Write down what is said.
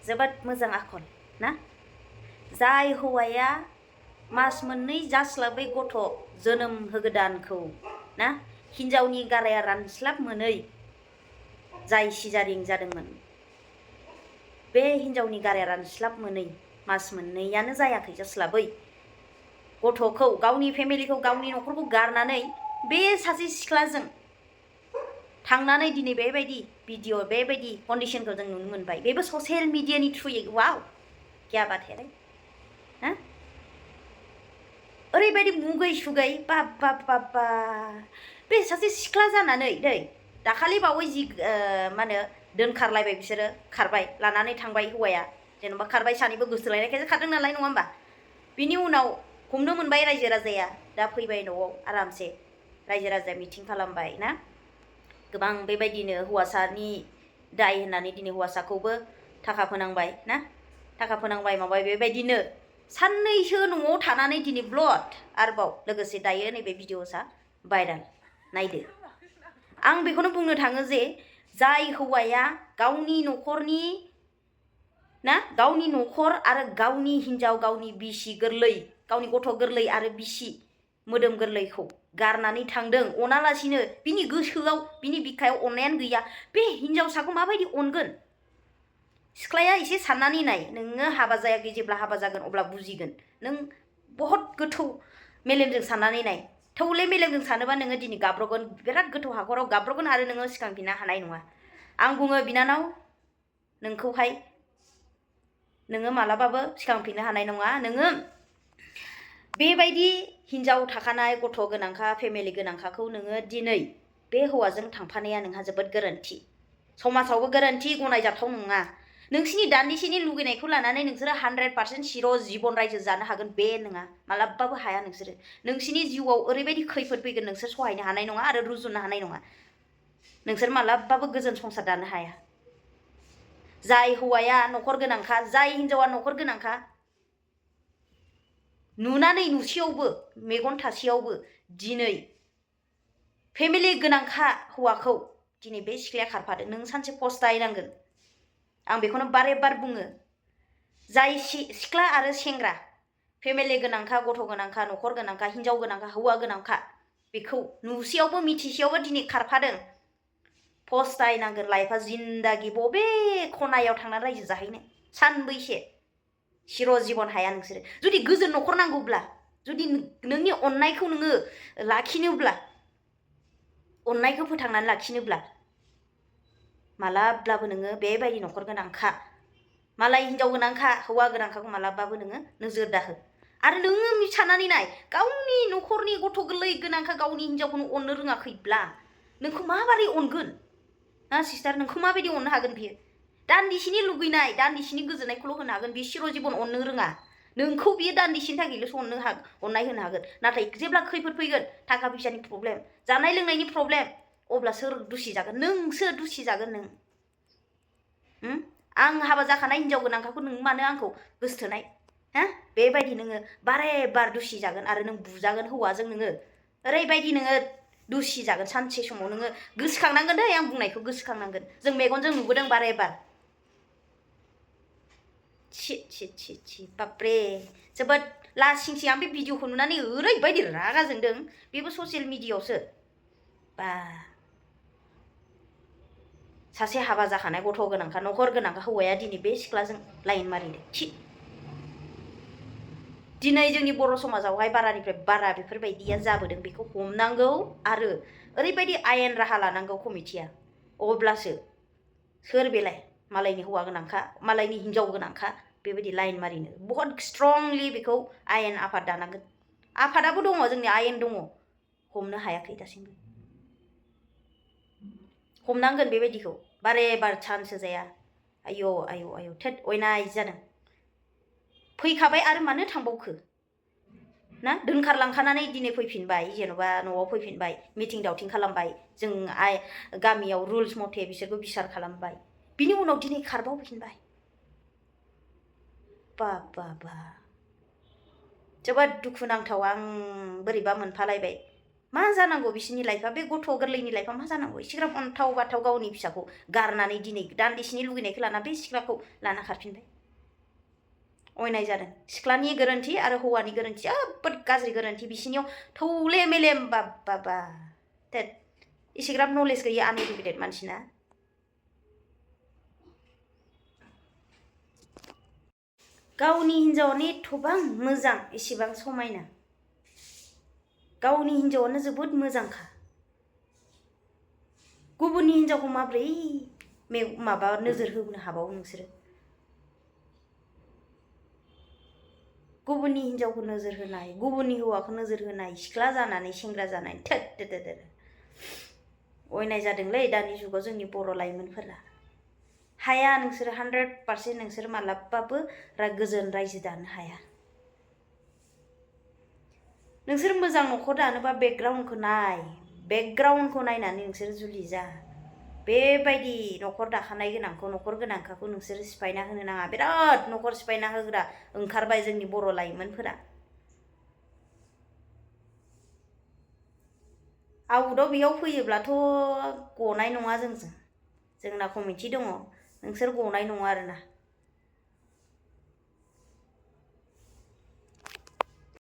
जोबोद मोजां आखल ना जाय हौवाया मास मोननै जास्लाबै गथ' जोनोम होगोदानखौ ना हिनजावनि गाराया रानस्लाब मोनै जाय सिजारिं जादोंमोन बे हिनजावनि गाराया रानस्लाब मोनै मास मोननैयानो जायाखै जास्लाबै गथ'खौ गावनि फेमिलिखौ गावनि न'खरखौ गारनानै बे सासे सिख्लाजों थांनानै दिनै बेबायदि भिडिअ बेबायदि कन्डिशनखौ जों नुनो मोनबाय बेबो ससियेल मिडियानि थ्रुयै वाव क्या बात है हा ओरैबायदि मुगै सुगै बाबा बे सासे सिख्ला जानानै दै दाखालि बावै जि मा होनो दोनखारलायबाय बिसोरो खारबाय लानानै थांबाय हौवाया जेनेबा खारबाय सानैबो गोसोलायनायखायसो खारदों नालाय नङा होमबा बिनि उनाव हमनो मोनबाय रायजो राजाया दा फैबाय न'आव आरामसे रायजो राजाया मिटिं खालामबाय ना गोबां बेबायदिनो हौवासानि दाय होननानै दिनै हौवासाखौबो थाखा फोनांबाय ना थाखा फोनांबाय माबाय बेबायदिनो साननैसो न'आव थानानै दिनै ब्लड आरोबाव लोगोसे दायो नैबे भिडिअ'सा भाइराल नायदो आं बेखौनो बुंनो थाङो जे जाय हौवाया गावनि न'खरनि ना गावनि न'खर आरो गावनि हिनजाव गावनि बिसि गोरलै गावनि गथ' गोरलै आरो बिसि मोदोम गोरलैखौ गारनानै थांदों अनालासिनो बिनि गोसोआव बिनि बिखायाव अननायानो गैया बे हिनजावसाखौ माबायदि अनगोन सिख्लाया एसे साननानै नाय नोङो हाबा जायाखै जेब्ला हाबा जागोन अब्ला बुजिगोन नों बहुत गोथौ मेलेमजों साननानै नाय थौले मेलेमजों सानोबा नोङो दिनै गाब्रगोन बिराद गोथौ हाखराव गाब्रगोन आरो नोङो सिखांफिननो हानाय नङा आं बुङो बिनानाव नोंखौहाय नोङो मालाबाबो सिखांफिननो हानाय नङा नोङो बेबायदि हिनजाव थाखानाय गथ' गोनांखा फेमिलि गोनांखाखौ नोङो दिनै बे हौवाजों थांफानाया नोंहा जोबोद गोरोन्थि समाजावबो गोरोन्थि गनायजाथाव नङा नोंसिनि दान्दिसेनि लुगैनायखौ लानानै नोंसोरो 100% सिर' जिबन रायजो जानो हागोन बे नङा मालाबाबो हाया नोंसोरो नोंसिनि जिउआव ओरैबायदि खैफोद फैगोन नोंसोर सहायनो हानाय नङा आरो रुजुनो हानाय नङा नोंसोर मालाबाबो गोजोन संसार दानो हाया जाय हौवाया न'खर गोनांखा जाय हिनजावा न'खर गोनांखा नुनानै नुसेयावबो मेगन थासेयावबो दिनै फेमिलि गोनांखा हौवाखौ दिनै बे सिख्लाया खारफादों नों सानसे पस्तायनांगोन आं बेखौनो बारे बार बुङो जाय सिख्ला आरो सेंग्रा फेमिलि गोनांखा गथ' गोनांखा न'खर गोनांखा हिनजाव गोनांखा हौवा गोनांखा बेखौ नुसेयावबो मिथिसेयावबो दिनै खारफादों पस्तायनांगोन लाइफआ जिन्दागि बबे खनायाव थांनानै रायजो जाहैनो सानबैसे सिर' जिबन हाया नोंसोरो जुदि गोजोन न'खर नांगौब्ला जुदि नोंनि अननायखौ नोङो लाखिनोब्ला अननायखौ फोथांनानै लाखिनोब्ला मालाब्लाबो नोङो बेबायदि न'खर गोनांखा मालाय हिनजाव गोनांखा हौवा गोनांखाखौ मालाबाबो नोङो नोजोर दाहो आरो नोङो साननानै नाय गावनि न'खरनि गथ' गोरलै गोनांखा गावनि हिनजावखौनो अननो रोङाखैब्ला नोंखौ माबोरै अनगोन ना सिस्टार नोंखौ माबायदि अननो हागोन बियो दान्दिसेनि लुगैनाय दान्दिसेनि गोजोननायखौल' होनो हागोन बे सिर' जिबन अननो रोङा नोंखौ बियो दान्दिसेनि थाखायल'सो अननाय होनो हागोन नाथाय जेब्ला खैफोद फैगोन थाखा फैसानि प्रब्लेम जानाय लोंनायनि प्रब्लेम अब्ला सोर दुसि जागोन नोंसो दुसि जागोन नों आं हाबा जाखानाय हिनजाव गोनांखाखौ नों मानो आंखौ गोसथोनाय हा बेबायदि नोङो बारे बार दुसि जागोन आरो नों बुजागोन हौवाजों नोङो ओरैबायदि नोङो दुसि जागोन सानसे समाव नोङो गोसोखांनांगोन दै आं बुंनायखौ गोसोखांनांगोन जों मेगनजों नुबोदों बारे बार छि बाप्रे जोबोद लासिंसिं आं बे भिडिअखौ नुनानै ओरैबायदि रागा जोंदों बेबो ससियेल मिडियायावसो बा सासे हाबा जाखानाय गथ' गोनांखा न'खर गोनांखा हौवाया दिनै बे सिख्लाजों लाइन मारिदों छि दिनै जोंनि बर' समाजावहाय बारानिफ्राय बारा बेफोरबायदिया जाबोदों बेखौ हमनांगौ आरो ओरैबायदि आयेन राहा लानांगौ कमिटिया अब्लासो सोर बेलाय मालायनि हौवा गोनांखा मालायनि हिनजाव गोनांखा बेबायदि लाइन मारिनो बहुत स्ट्रंलि बेखौ आयेन आफाद दानांगोन आफादाबो दङ जोंनि आयेन दङ हमनो हायाखै दासिमबो हमनांगोन बेबायदिखौ बारे बार चान्स होजाया आयौ आयौ आयौ थेट अयनाय जादों फैखाबाय आरो मानो थांबावखो ना दोनखारलांखानानै दिनै फैफिनबाय जेन'बा न'आव फैफिनबाय मिटिं दावथिं खालामबाय जों गामियाव रुल्स मथे बिसोरखौ बिसार खालामबाय बिनि उनाव दिनै खारबावफिनबाय बा जोबोद दुखुनांथाव आं बोरैबा मोनफालायबाय मा जानांगौ बिसोरनि लाइफआ बे गथ' गोरलैनि लाइफआ मा जानांगौ एसेग्राब अन्थाव बाथाव गावनि फिसाखौ गारनानै दिनै दान्दिसेनि लुगैनायखौ लाना बे सिख्लाखौ लाना खारफिनबाय अयनाय जादों सिख्लानि गोरोन्थि आरो हौवानि गोरोन्थि जोबोद गाज्रि गोरोन्थि बिसिनियाव थौले मेलेम बाबा थेट एसेग्राब नलेज गैयै आनइडुकेटेड मानसिना गावनि हिन्जावानो एथ'बां मोजां एसेबां समायना गावनि हिन्जावानो जोबोद मोजांखा गुबुननि हिन्जावखौ माब्रै माबा नोजोर होनो हाबावो नोंसोरो गुबुननि हिन्जावखौ नोजोर होनाय गुबुननि हौवाखौ नोजोर होनाय सिख्ला जानानै सेंग्रा जानानै अयनाय जादोंलै दानि जुगाव जोंनि बर' लाइमोनफोरा हाया नोंसोर 100% नोंसोर मालाबाबो गोजोन रायजो दानो हाया नोंसोर मोजां न'खर दानोबा बेकग्राउन्डखौ नायनानै नोंसोर जुलि जा बेबायदि न'खर दाखानाय गोनांखौ न'खर गोनांखाखौ नोंसोर सिफायना होनो नाङा बिराद न'खर सिफायना होग्रा ओंखारबाय जोंनि बर' लाइमोनफोरा आउटआव बेयाव फैयोब्लाथ' गनाय नङा जोंना कमिटि दङ नोंसोर गनाय नङा आरोना